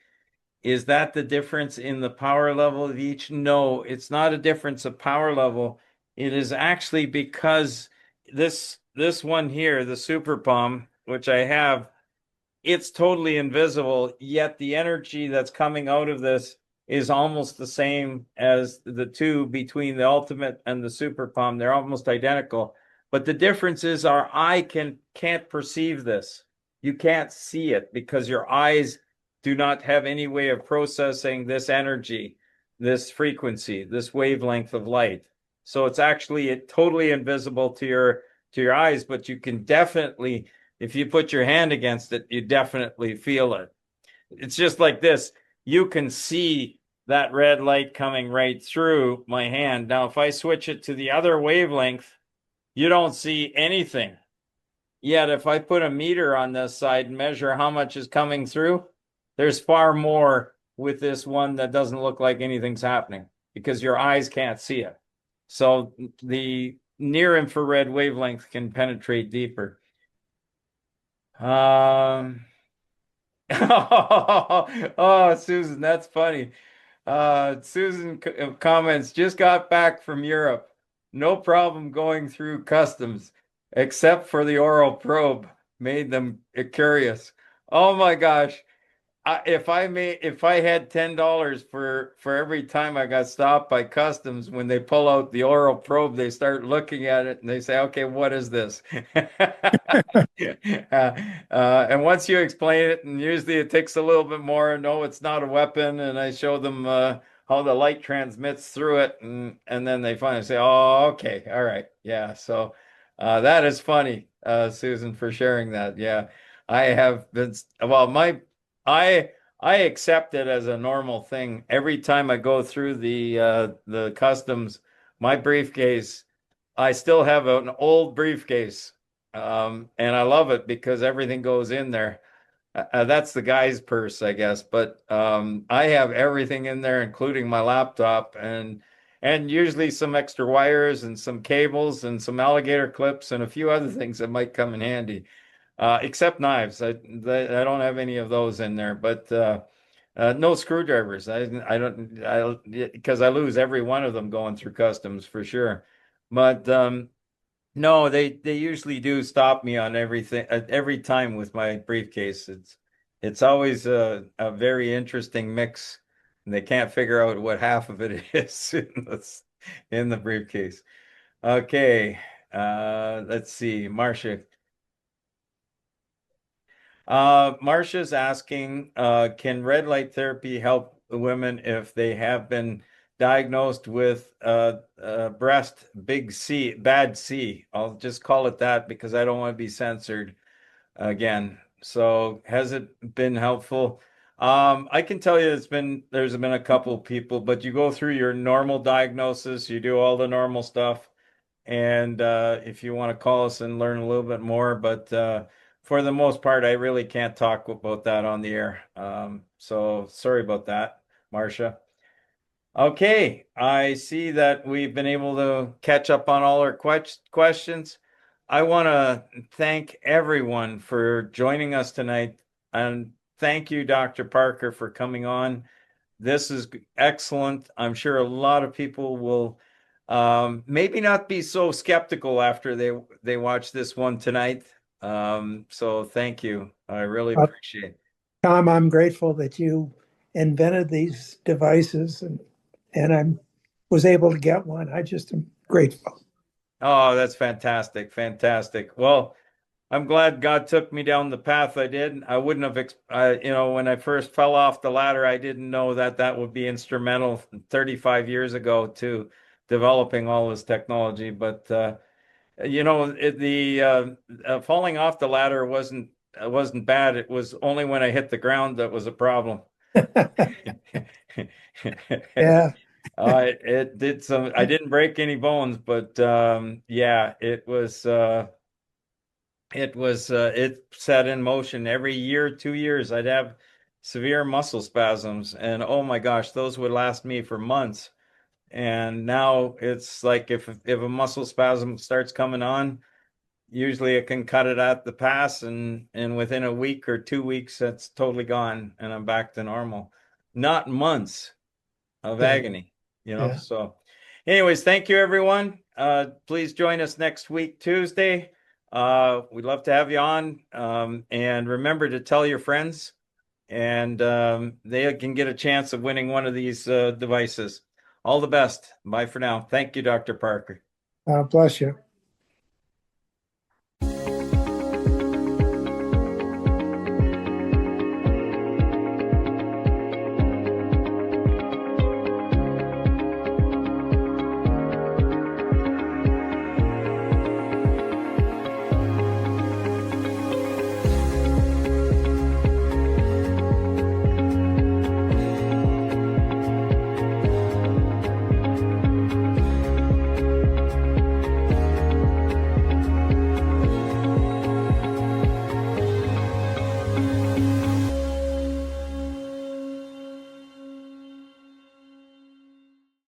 Is that the difference in the power level of each? No, it's not a difference of power level. It is actually because this one here, the Super Palm, which I have, it's totally invisible, yet the energy that's coming out of this is almost the same as the two between the Ultimate and the Super Palm. They're almost identical. But the difference is our eye can't perceive this. You can't see it because your eyes do not have any way of processing this energy, this frequency, this wavelength of light. So it's actually totally invisible to your eyes, but you can definitely, if you put your hand against it, you definitely feel it. It's just like this. You can see that red light coming right through my hand. Now, if I switch it to the other wavelength, you don't see anything. Yet, if I put a meter on this side and measure how much is coming through, there's far more with this one that doesn't look like anything's happening because your eyes can't see it. So the near infrared wavelength can penetrate deeper. Oh, Susan, that's funny. Susan comments, just got back from Europe. No problem going through customs, except for the oral probe. Made them curious. Oh my gosh. If I had $10 for every time I got stopped by customs, when they pull out the oral probe, they start looking at it and they say, "Okay, what is this?" And once you explain it, and usually it takes a little bit more. No, it's not a weapon, and I show them how the light transmits through it, and then they finally say, "Oh, okay, all right, yeah." So that is funny, Susan, for sharing that. Yeah, I have been well, my I I accept it as a normal thing. Every time I go through the customs, my briefcase, I still have an old briefcase. And I love it because everything goes in there. That's the guy's purse, I guess, but I have everything in there, including my laptop and usually some extra wires and some cables and some alligator clips and a few other things that might come in handy. Except knives. I don't have any of those in there, but no screwdrivers. I don't because I lose every one of them going through customs for sure. But no, they usually do stop me on everything every time with my briefcase. It's always a very interesting mix. And they can't figure out what half of it is in the briefcase. Okay, let's see, Marcia. Marcia's asking, can red light therapy help women if they have been diagnosed with breast big C, bad C? I'll just call it that because I don't want to be censored again. So has it been helpful? I can tell you there's been a couple people, but you go through your normal diagnosis, you do all the normal stuff. And if you want to call us and learn a little bit more, but for the most part, I really can't talk about that on the air. So sorry about that, Marcia. Okay, I see that we've been able to catch up on all our questions. I want to thank everyone for joining us tonight, and thank you, Dr. Parker, for coming on. This is excellent. I'm sure a lot of people will maybe not be so skeptical after they watch this one tonight. So thank you. I really Uh, appreciate it. Tom, I'm grateful that you invented these devices and I was able to get one. I just am grateful. Oh, that's fantastic. Fantastic. Well, I'm glad God took me down the path I did. I wouldn't have, when I first fell off the ladder, I didn't know that that would be instrumental 35 years ago to developing all this technology. But the falling off the ladder wasn't bad. It was only when I hit the ground that was a problem. Yeah, It did some. I didn't break any bones, but yeah, it set in motion every year, 2 years. I'd have severe muscle spasms, and oh my gosh, those would last me for months. And now it's like if a muscle spasm starts coming on, usually it can cut it at the pass, and within a week or 2 weeks, that's totally gone, and I'm back to normal. not months of Yeah. agony, Yeah. So anyways, thank you, everyone. Please join us next week, Tuesday. We'd love to have you on. And remember to tell your friends, and they can get a chance of winning one of these devices. All the best. Bye for now. Thank you, Dr. Parker. Bless you.